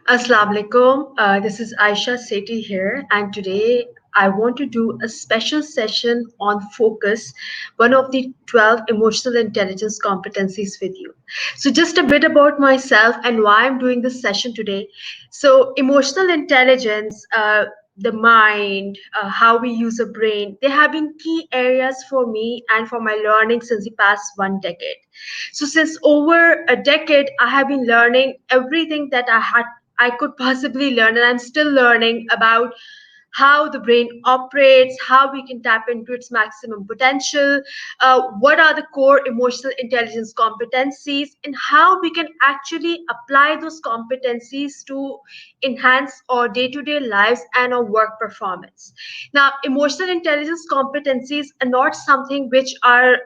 Assalamu alaikum. This is Aisha Sethi here, and today I want to do a special session on focus, one of the 12 emotional intelligence competencies with you. So, just a bit about myself and why I'm doing this session today. So, emotional intelligence, the mind, how we use a brain, they have been key areas for me and for my learning since the past 1 decade. So, since over a decade, I have been learning everything that I could possibly learn, and I'm still learning about how the brain operates, how we can tap into its maximum potential, what are the core emotional intelligence competencies, and how we can actually apply those competencies to enhance our day to day lives and our work performance. Now, emotional intelligence competencies are not something which are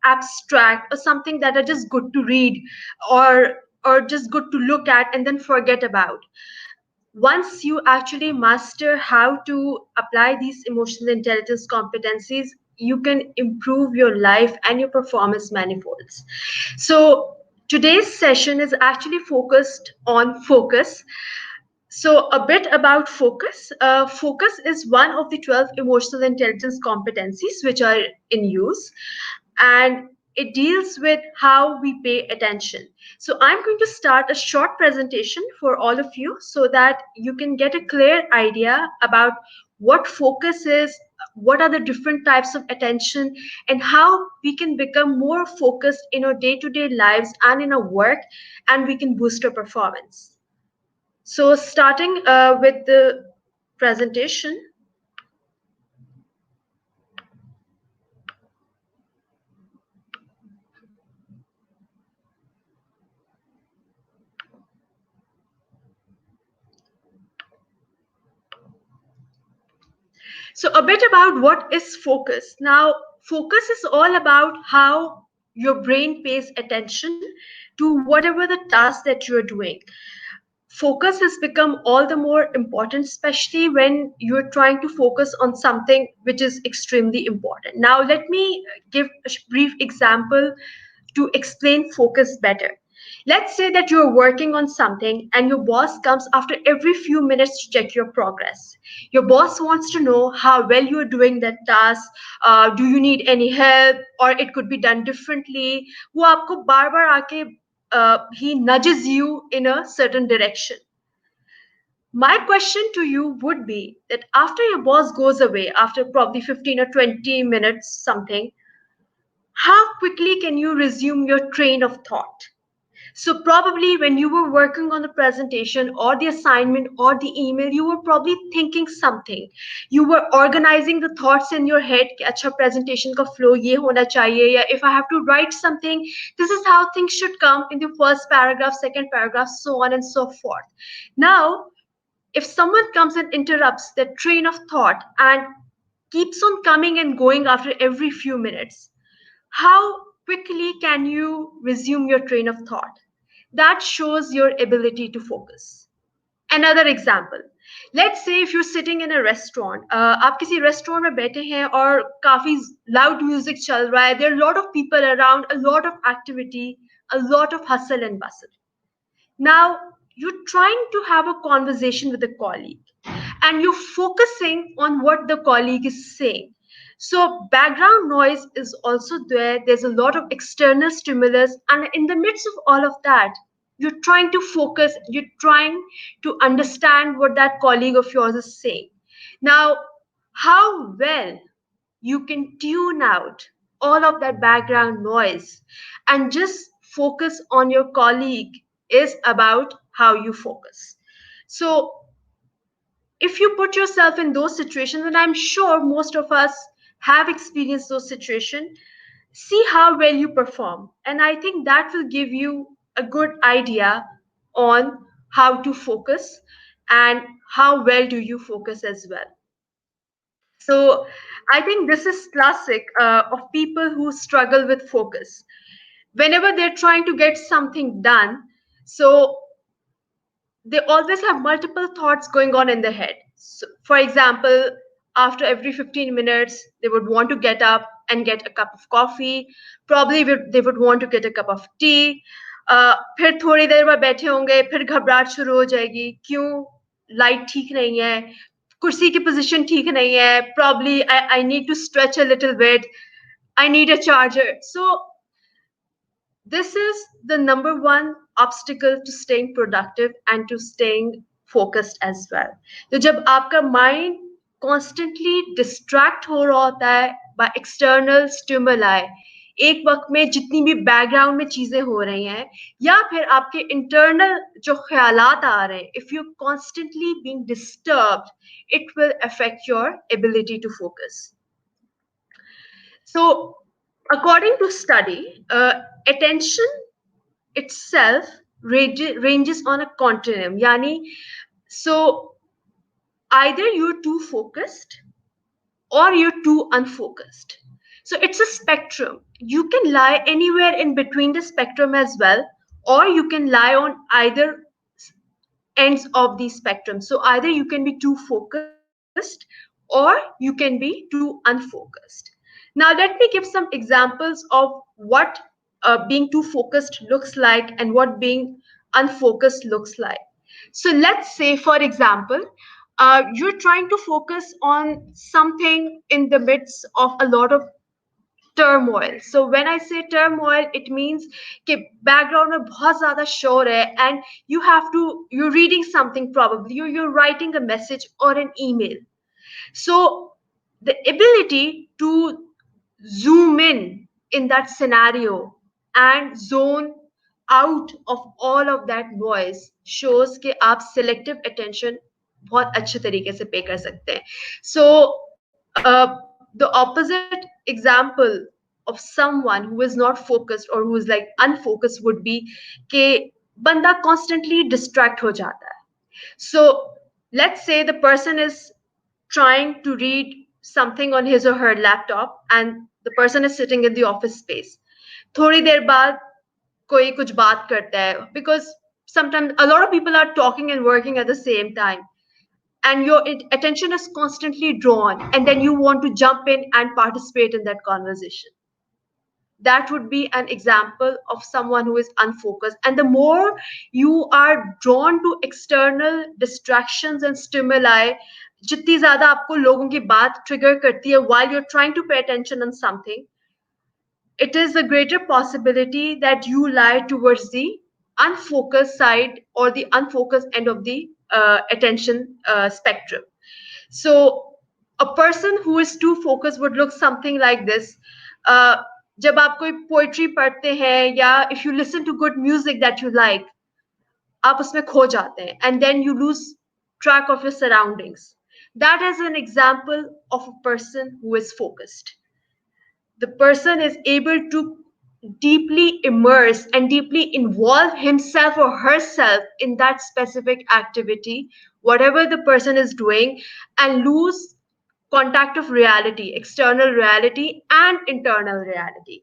abstract or something that are just good to read or just good to look at and then forget about. Once you actually master how to apply these emotional intelligence competencies, you can improve your life and your performance manifolds. So today's session is actually focused on focus. So, a bit about focus. Focus is one of the 12 emotional intelligence competencies which are in use, and it deals with how we pay attention. So, I'm going to start a short presentation for all of you so that you can get a clear idea about what focus is, what are the different types of attention, and how we can become more focused in our day to day lives and in our work, and we can boost our performance. So starting with the presentation. So a bit about what is focus. Now, focus is all about how your brain pays attention to whatever the task that you're doing. Focus has become all the more important, especially when you're trying to focus on something which is extremely important. Now, let me give a brief example to explain focus better. Let's say that you're working on something and your boss comes after every few minutes to check your progress. Your boss wants to know how well you're doing that task. Do you need any help, or it could be done differently? वो आपको बार बार आके he nudges you in a certain direction. My question to you would be that after your boss goes away, after probably 15 or 20 minutes, something, how quickly can you resume your train of thought? So, probably when you were working on the presentation or the assignment or the email, you were probably thinking something. You were organizing the thoughts in your head कि अच्छा presentation का flow ये होना चाहिए, या if I have to write something, this is how things should come in the first paragraph, second paragraph, so on and so forth. Now, if someone comes and interrupts that train of thought and keeps on coming and going after every few minutes, how quickly can you resume your train of thought? That shows your ability to focus. Another example, let's say if you're sitting in a restaurant, आप किसी restaurant में बैठे हैं और काफी loud music चल रहा है, there are a lot of people around, a lot of activity, a lot of hustle and bustle. Now, you're trying to have a conversation with a colleague and you're focusing on what the colleague is saying. So, background noise is also there. There's a lot of external stimulus. And in the midst of all of that, you're trying to focus, you're trying to understand what that colleague of yours is saying. Now, how well you can tune out all of that background noise and just focus on your colleague is about how you focus. So, if you put yourself in those situations, and I'm sure most of us have experienced those situations, see how well you perform. And I think that will give you a good idea on how to focus and how well do you focus as well. So I think this is classic of people who struggle with focus. Whenever they're trying to get something done, so they always have multiple thoughts going on in their head. So, for example, after every 15 minutes, they would want to get up and get a cup of coffee. Probably they would want to get a cup of tea. फिर थोड़ी देर बाद बैठे होंगे, फिर घबराहट शुरू हो जाएगी, क्यों लाइट ठीक नहीं है, कुर्सी की पोजीशन ठीक नहीं है, probably I need to stretch a little bit, I need a charger. So this is the number one obstacle to staying productive and to staying focused as well. तो जब आपका mind constantly distract हो रहा होता है by external stimuli, एक वक्त में जितनी भी बैकग्राउंड में चीजें हो रही हैं या फिर आपके इंटरनल जो ख्यालात आ रहे हैं, if you constantly being disturbed, it will affect your ability to focus. So, according to study, attention itself ranges on a continuum. Yani, so either you're too focused or you're too unfocused. So it's a spectrum. You can lie anywhere in between the spectrum as well, or you can lie on either ends of the spectrum. So either you can be too focused or you can be too unfocused. Now, let me give some examples of what being too focused looks like and what being unfocused looks like. So let's say, for example, you're trying to focus on something in the midst of a lot of turmoil. So when I say turmoil, it means कि background में बहुत ज़्यादा शोर है and you're reading something, probably you're writing a message or an email. So the ability to zoom in that scenario and zone out of all of that noise shows कि आप selective attention बहुत अच्छे तरीके से पे कर सकते हैं. So the opposite example of someone who is not focused or who is like unfocused would be कि बंदा constantly distract हो जाता है. So let's say the person is trying to read something on his or her laptop and the person is sitting in the office space. थोड़ी देर बाद कोई कुछ बात करता है because sometimes a lot of people are talking and working at the same time and your attention is constantly drawn and then you want to jump in and participate in that conversation. That would be an example of someone who is unfocused. And the more you are drawn to external distractions and stimuli, जितनी ज़्यादा आपको लोगों की बात trigger करती है while you're trying to pay attention on something, it is a greater possibility that you lie towards the unfocused side or the unfocused end of the attention spectrum. So a person who is too focused would look something like this. जब आप कोई poetry पढ़ते हैं या if you listen to good music that you like, आप उसमें खो जाते हैं and then you lose track of your surroundings. That is an example of a person who is focused. The person is able to deeply immerse and deeply involve himself or herself in that specific activity, whatever the person is doing, and lose contact of reality, external reality and internal reality.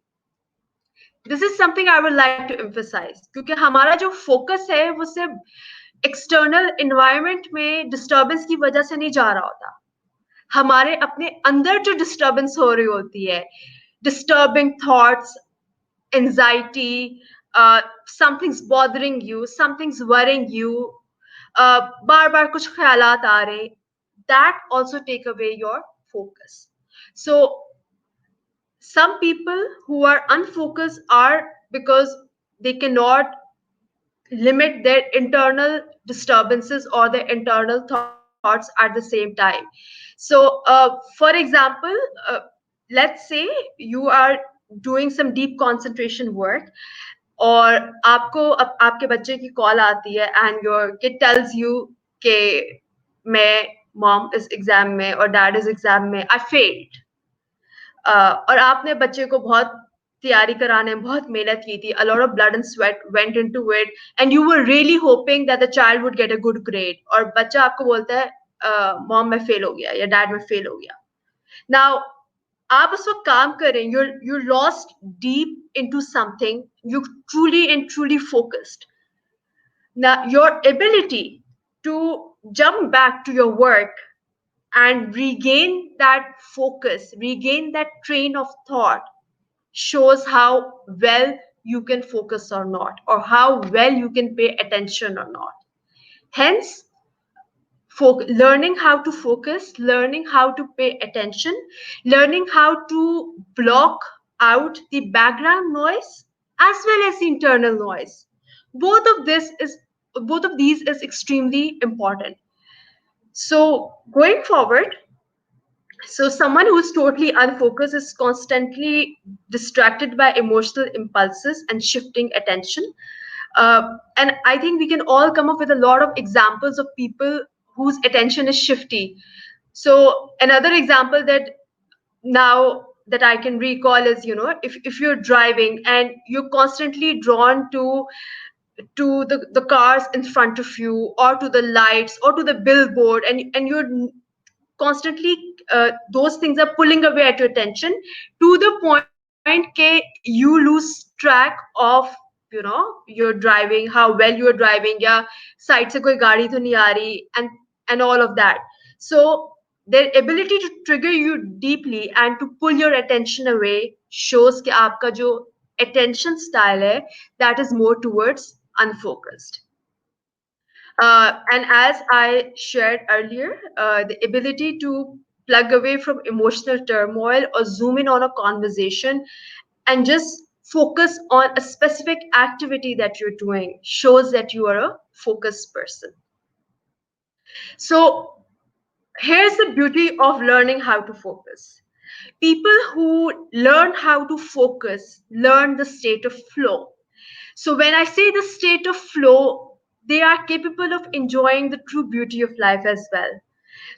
This is something I would like to emphasize क्योंकि हमारा जो focus है वो सिर्फ external environment में disturbance की वजह से नहीं जा रहा होता, हमारे अपने अंदर जो disturbance हो रही होती है, disturbing thoughts, anxiety, something's bothering you, something's worrying you, बार बार कुछ ख्यालात आ रहे, that also take away your focus. So some people who are unfocused are because they cannot limit their internal disturbances or their internal thoughts at the same time. So for example, let's say you are doing some deep concentration work और आपको आपके बच्चे की call आती है and your kid tells you कि मैं mom इस एग्जाम में और dad इस एग्जाम में I failed. और आपने बच्चे को बहुत तैयारी कराने में बहुत मेहनत की थी, a lot of blood and sweat went into it and you were really hoping that the child would get a good grade, और बच्चा आपको बोलता है मॉम मैं फेल हो गया या डैड मैं फेल हो गया. Now आप उस वक्त काम करें, you're lost deep into something, you truly and truly focused. Now your ability to jump back to your work and regain that focus, regain that train of thought shows how well you can focus or not, or how well you can pay attention or not. Hence, learning how to focus, learning how to pay attention, learning how to block out the background noise as well as the internal noise. Both of this is both of these is extremely important. So going forward, so someone who's totally unfocused is constantly distracted by emotional impulses and shifting attention. And I think we can all come up with a lot of examples of people whose attention is shifty. So another example that now that I can recall is, if you're driving and you're constantly drawn to the cars in front of you, or to the lights, or to the billboard, and you're constantly those things are pulling away at your attention to the point ke you lose track of you're driving, how well you're driving, या side से कोई गाड़ी तो नहीं आ रही, and all of that. So their ability to trigger you deeply and to pull your attention away shows कि आपका जो attention style है, that is more towards unfocused. And as I shared earlier, the ability to plug away from emotional turmoil or zoom in on a conversation and just focus on a specific activity that you're doing shows that you are a focused person. So here's the beauty of learning how to focus. People who learn how to focus learn the state of flow. So when I say the state of flow, they are capable of enjoying the true beauty of life as well.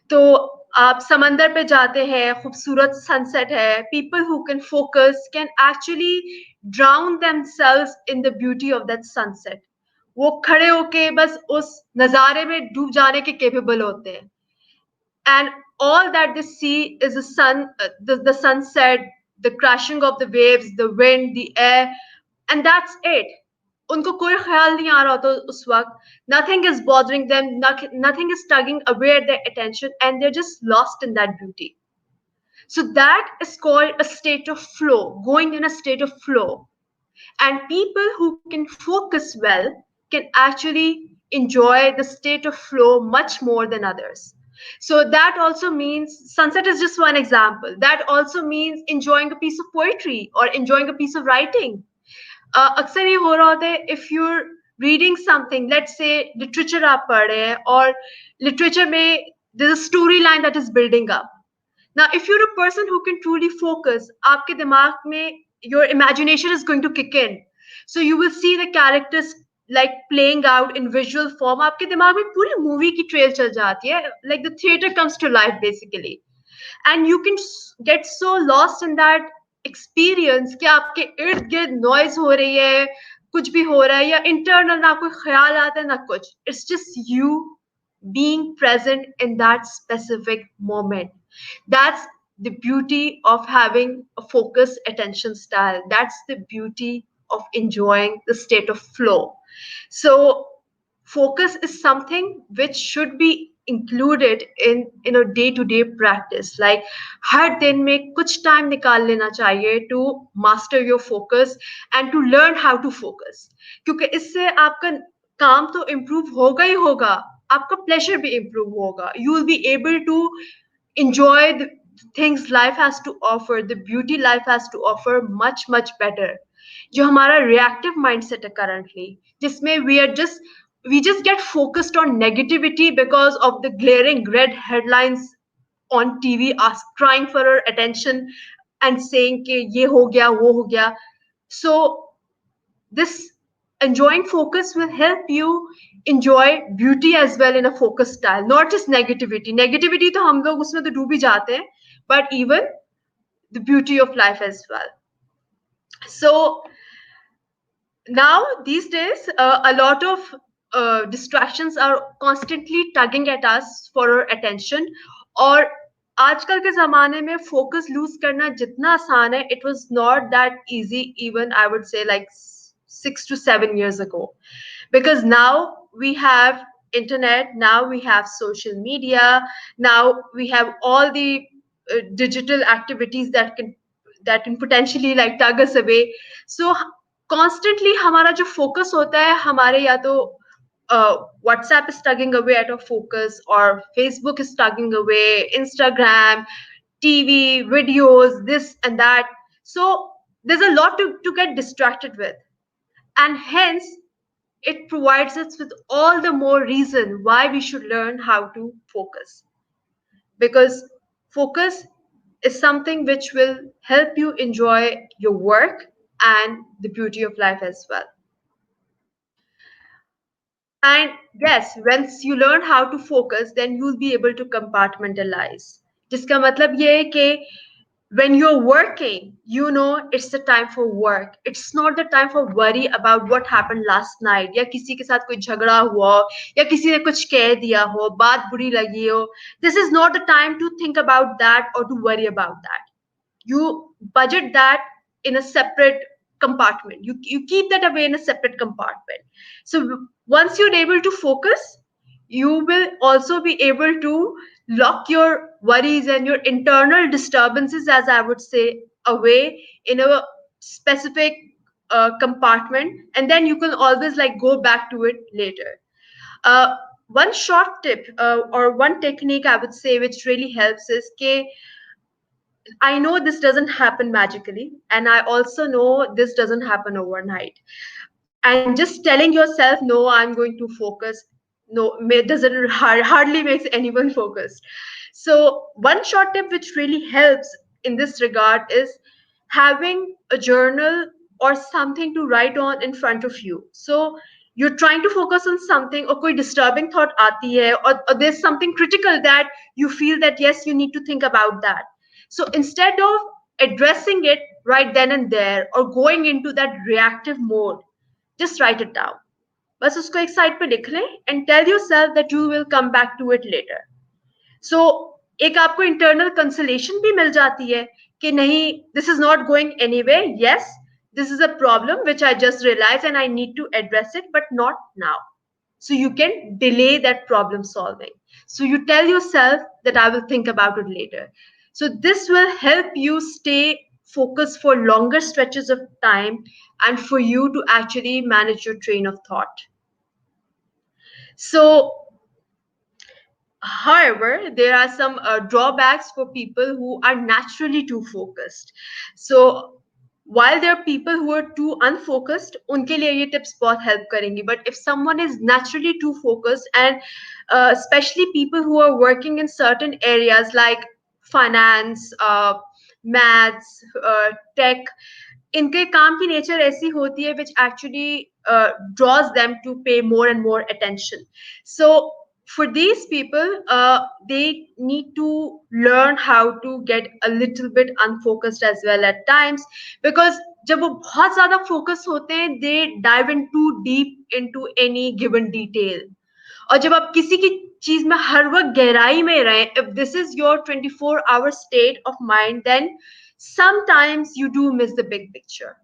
तो आप समंदर पे जाते हैं, खूबसूरत sunset है, people who can focus can actually drown themselves in the beauty of that sunset. वो खड़े होके बस उस नज़ारे में डूब जाने के capable होते हैं. And all that they see is the sun, the sunset, the crashing of the waves, the wind, the air, and that's it. उनको कोई ख्याल नहीं आ रहा होता उस वक्त. Nothing is bothering them, nothing is tugging away at their attention, and they're just lost in that beauty. So that is called a state of flow, going in a state of flow. And people who can focus well can actually enjoy the state of flow much more than others. So that also means sunset is just one example. That also means enjoying a piece of poetry or enjoying a piece of writing. अक्सर ये हो रहा होता है, if you're reading something, let's say literature आप पढ़ रहे हैं, और literature में there's a storyline that is building up. Now, if you're a person who can truly focus, आपके दिमाग में your imagination is going to kick in. So you will see the characters like playing out in visual form. आपके दिमाग में पूरी movie की trail चल जाती है. Like the theater comes to life basically. And you can get so lost in that experience कि आपके इर्द गिर्द noise हो रही है, कुछ भी हो रहा है, या internal ना कोई ख्याल आता है ना कुछ. It's just you being present in that specific moment. That's the beauty of having a focused attention style. That's the beauty of enjoying the state of flow. So focus is something which should be included in a day-to-day practice. Like हर दिन में कुछ time निकाल लेना चाहिए to master your focus and to learn how to focus. क्योंकि इससे आपका काम तो improve होगा ही होगा, आपका pleasure भी improve होगा. You will be able to enjoy the things life has to offer, the beauty life has to offer much better. जो हमारा reactive mindset है currently, जिसमें we just get focused on negativity because of the glaring red headlines on TV crying for our attention and saying कि ये हो गया वो हो गया. So this enjoying focus will help you enjoy beauty as well in a focused style, not just negativity. Negativity तो हम लोग उसमें तो डूब ही जाते हैं, but even the beauty of life as well. So now these days a lot of distractions are constantly tugging at us for our attention. और आजकल के ज़माने में focus lose करना जितना आसान है, it was not that easy even I would say like 6 to 7 years ago, because now we have internet, now we have social media, now we have all the digital activities that can potentially like tug us away. So constantly हमारा जो focus होता है हमारे या तो WhatsApp is tugging away at our focus, or Facebook is tugging away, Instagram, TV, videos, this and that. So there's a lot to get distracted with. And hence, it provides us with all the more reason why we should learn how to focus. Because focus is something which will help you enjoy your work and the beauty of life as well. And yes, once you learn how to focus, then you'll be able to compartmentalize. जिसका मतलब ये है कि when you're working, you know it's the time for work. It's not the time for worry about what happened last night. या किसी के साथ कोई झगड़ा हुआ हो, या किसी ने कुछ कह दिया हो, बात बुरी लगी हो. This is not the time to think about that or to worry about that. You budget that in a separate compartment. You keep that away in a separate compartment. So once you're able to focus, you will also be able to lock your worries and your internal disturbances, as I would say, away in a specific compartment, and then you can always like go back to it later. One short tip or one technique I would say which really helps is ke I know this doesn't happen magically, and I also know this doesn't happen overnight. And just telling yourself, no, I'm going to focus, no, doesn't hardly makes anyone focused. So, one short tip which really helps in this regard is having a journal or something to write on in front of you. So, you're trying to focus on something, or koi disturbing thought aati hai, or there's something critical that you feel that yes, you need to think about that. So instead of addressing it right then and there or going into that reactive mode, just write it down. बस उसको एक side पे लिख लें and tell yourself that you will come back to it later. So एक आपको internal consolation भी मिल जाती है कि नहीं, this is not going anywhere. Yes, this is a problem which I just realized and I need to address it, but not now. So you can delay that problem solving. So you tell yourself that I will think about it later. So this will help you stay focused for longer stretches of time and for you to actually manage your train of thought. So however, there are some drawbacks for people who are naturally too focused. So while there are people who are too unfocused, उनके लिए ये tips बहुत help करेंगी. But if someone is naturally too focused, and especially people who are working in certain areas like finance, maths, tech, इनके काम की nature ऐसी होती है which actually draws them to pay more and more attention. So for these people, they need to learn how to get a little bit unfocused as well at times, because जब वो बहुत ज़्यादा focus होते हैं, they dive in too deep into any given detail. और जब आप किसी की चीज में हर वक्त गहराई में रहें, if this is your 24-hour state of mind, then sometimes you do miss the big picture,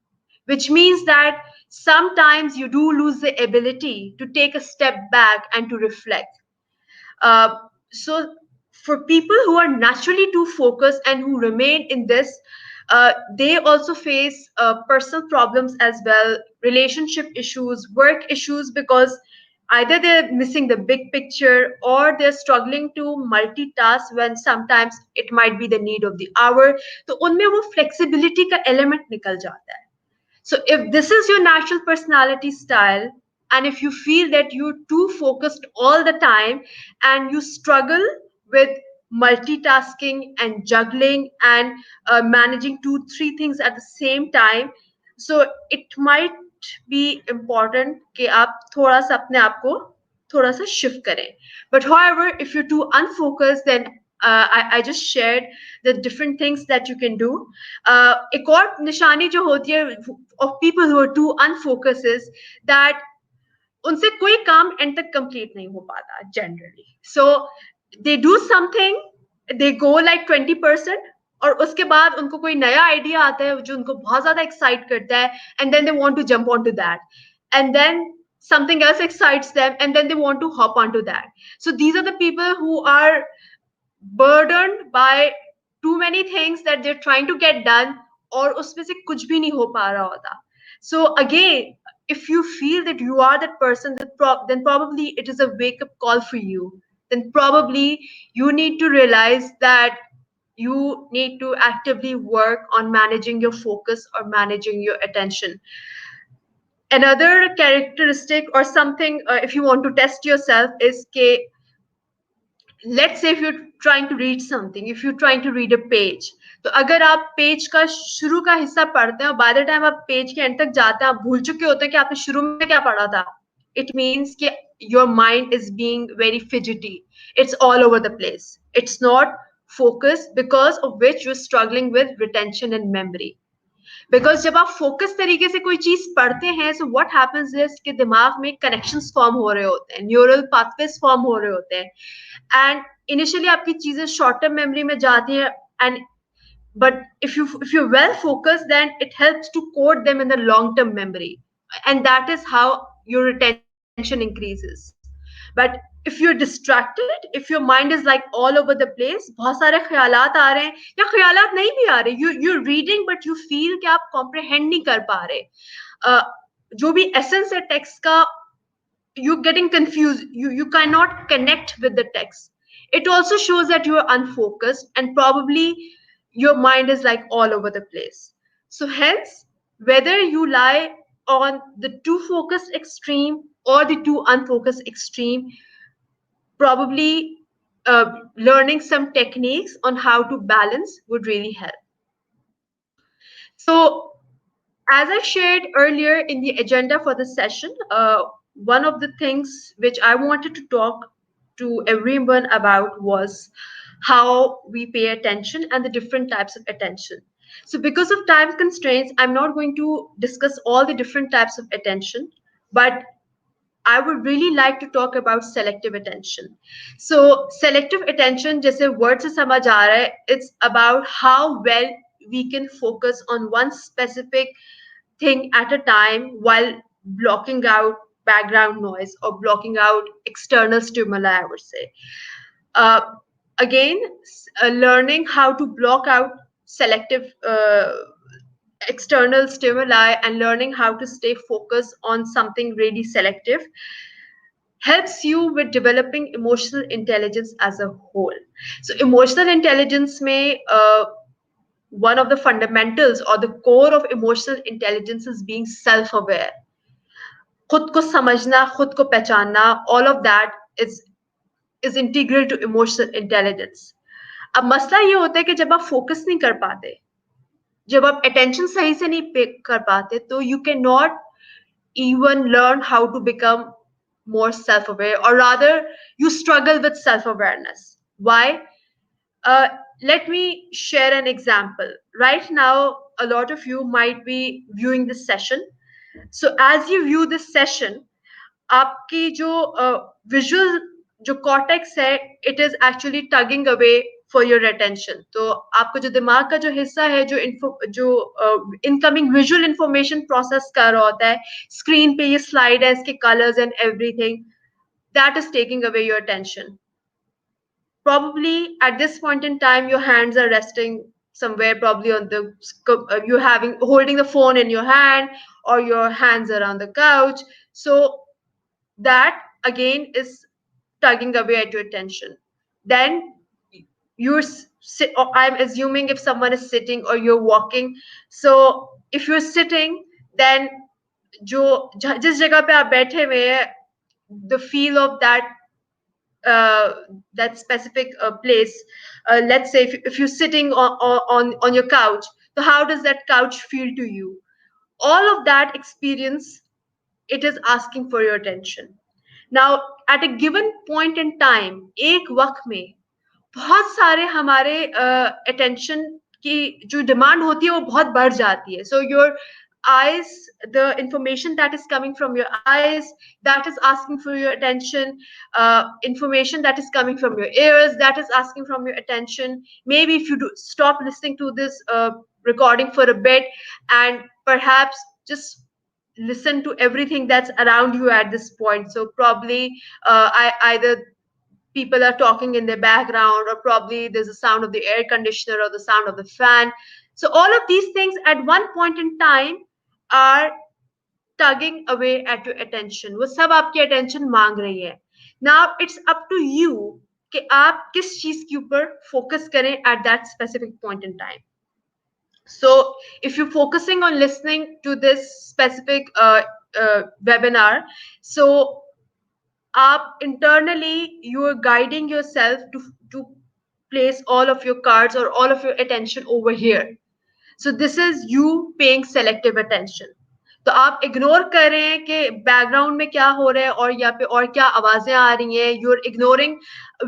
which means that sometimes you do lose the ability to take a step back and to reflect. So for people who are naturally too focused and who remain in this, they also face personal problems as well, relationship issues, work issues, because either they're missing the big picture or they're struggling to multitask when sometimes it might be the need of the hour. तो उनमें वो flexibility का element निकल जाता है. So if this is your natural personality style, and if you feel that you're too focused all the time and you struggle with multitasking and juggling and managing 2 3 things at the same time, so it might be important कि आप थोड़ा सा अपने आप को थोड़ा सा shift करें. But however, if you're too unfocused, then I just shared the different things that you can do. एक और निशानी जो होती है of people who are too unfocused is that उनसे कोई काम end तक complete नहीं हो पाता generally. So they do something, they go like 20%, और उसके बाद उनको कोई नया आइडिया आता है जो उनको बहुत ज्यादा एक्साइट करता है, and then they want to jump onto that, and then something else excites them, and then they want to hop onto that. So these are the people who are burdened by too many things that they're trying to get done, और उसमें से कुछ भी नहीं हो पा रहा होता. So again, if you feel that you are that person, then probably it is a wake up call for you. Then probably you need to realize that you need to actively work on managing your focus or managing your attention. Another characteristic or something, if you want to test yourself, is let's say if you're trying to read something, if you're trying to read a page, तो अगर आप page का शुरू का हिस्सा पढ़ते हैं और बाय द टाइम आप पेज के एंड तक जाते हैं, आप भूल चुके होते हैं कि आपने शुरू में क्या पढ़ा था, it means कि your mind is being very fidgety, it's all over the place, it's not focused, because of which you're struggling with retention and memory. Because जब आप फोकस तरीके से कोई चीज पढ़ते हैं, सो व्हाट हैपेंस इज कि दिमाग में कनेक्शंस फॉर्म हो रहे होते हैं, न्यूरल पाथवेज फॉर्म हो रहे होते हैं, एंड इनिशियली आपकी चीजें शॉर्ट टर्म मेमोरी में जाती है, and but if you're well focused, then it helps to code them in the long term memory, and that is how your retention increases. But if you're distracted, if your mind is like all over the place, बहुत सारे ख्यालात आ रहे हैं या ख्यालात नहीं भी आ रहे, you're reading but you feel कि आप comprehend नहीं कर पा रहे, जो भी essence है text का, you're getting confused, you cannot connect with the text. It also shows that you're unfocused and probably your mind is like all over the place. So hence, whether you lie on the too focused extreme or the too unfocused extreme, probably learning some techniques on how to balance would really help. So as I shared earlier in the agenda for the session, one of the things which I wanted to talk to everyone about was how we pay attention and the different types of attention. So, because of time constraints, I'm not going to discuss all the different types of attention, but I would really like to talk about selective attention. So, selective attention, जैसे word से समझ आ रहा है, it's about how well we can focus on one specific thing at a time while blocking out background noise or blocking out external stimuli, I would say. Uh, Again, learning how to block out selective external stimuli and learning how to stay focused on something really selective helps you with developing emotional intelligence as a whole. So, emotional intelligence may one of the fundamentals or the core of emotional intelligence is being self-aware. खुद को समझना, खुद को पहचानना, all of that is integral to emotional intelligence. अब मसला ये होता है कि जब आप फोकस नहीं कर पाते, जब आप अटेंशन सही से नहीं पे कर पाते, तो you cannot even learn how to become more self-aware, or rather you struggle with self-awareness. Why? Uh, Let me share an example. Right now, a lot of you might be viewing this session. So as you view this session, आपकी जो visual जो cortex है, it is actually tugging away for your attention. तो आपका जो दिमाग का जो हिस्सा है, जो incoming visual information process कर रहा होता है, screen पे ये slide है, इसके colors and everything, that is taking away your attention. Probably at this point in time your hands are resting somewhere, probably on the you're having holding the phone in your hand, or your hands are on the couch, so that again is tugging away at your attention. Then or I'm assuming if someone is sitting or you're walking, so if you're sitting, then जिस जगह पे आप बैठे हुए हैं, the feel of that specific place. Let's say if you're sitting on your couch, so how does that couch feel to you? All of that experience, it is asking for your attention. Now, at a given point in time, एक वक्त में बहुत सारे हमारे attention की जो demand होती है वो बहुत बढ़ जाती है. So your eyes, the information that is coming from your eyes, that is asking for your attention. Information that is coming from your ears, that is asking from your attention. Maybe if you stop listening to this recording for a bit and perhaps just listen to everything that's around you at this point. So probably either people are talking in their background, or probably there's a sound of the air conditioner or the sound of the fan. So all of these things at one point in time are tugging away at your attention, वो सब आपकी attention मांग रही है. Now it's up to you कि आप किस चीज के ऊपर focus करें at that specific point in time. So if you're focusing on listening to this specific webinar, so up internally you are guiding yourself to place all of your cards or all of your attention over here. So this is you paying selective attention. तो आप ignore कर रहे हैं कि background में क्या हो रहा है और यहाँ पे और क्या आवाजें आ रही हैं. You're ignoring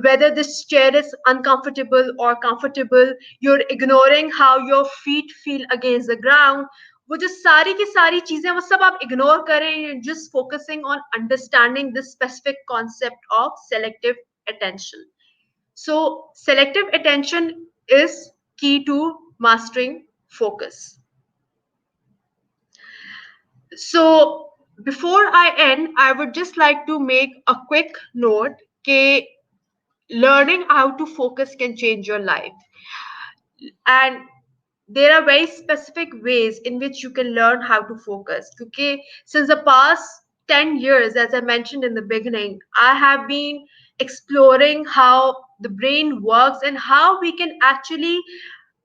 whether this chair is uncomfortable or comfortable. You're ignoring how your feet feel against the ground. वो जो सारी की सारी चीजें वो सब आप इग्नोर कर रहे हैं. Just focusing on understanding this specific concept of selective attention. So selective attention is key to mastering focus. So before I end, I would just like to make a quick note that learning how to focus can change your life. And there are very specific ways in which you can learn how to focus. Because since the past 10 years, as I mentioned in the beginning, I have been exploring how the brain works and how we can actually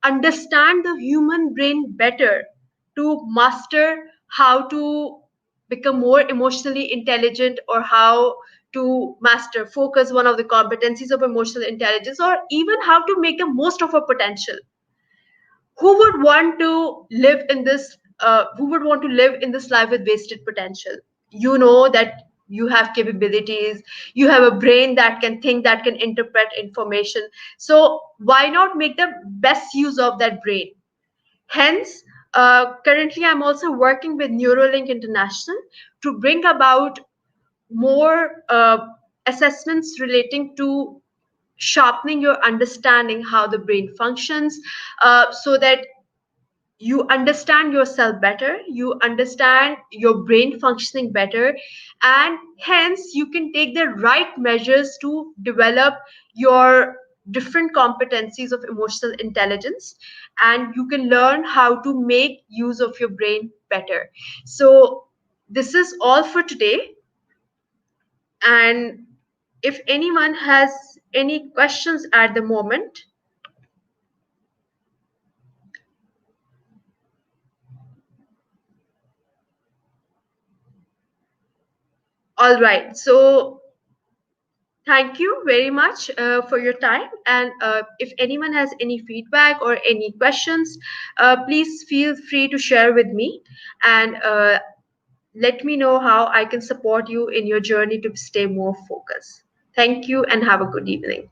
understand the human brain better to master how to become more emotionally intelligent, or how to master focus, one of the competencies of emotional intelligence, or even how to make the most of our potential. Who would want to live in this who would want to live in this life with wasted potential? You know that you have capabilities, you have a brain that can think, that can interpret information, so why not make the best use of that brain? Hence, currently I'm also working with Neuralink International to bring about more assessments relating to sharpening your understanding how the brain functions, so that you understand yourself better, you understand your brain functioning better, and hence you can take the right measures to develop your different competencies of emotional intelligence, and you can learn how to make use of your brain better. So this is all for today, and if anyone has any questions at the moment. All right, so thank you very much for your time. And if anyone has any feedback or any questions, please feel free to share with me, and let me know how I can support you in your journey to stay more focused. Thank you and have a good evening.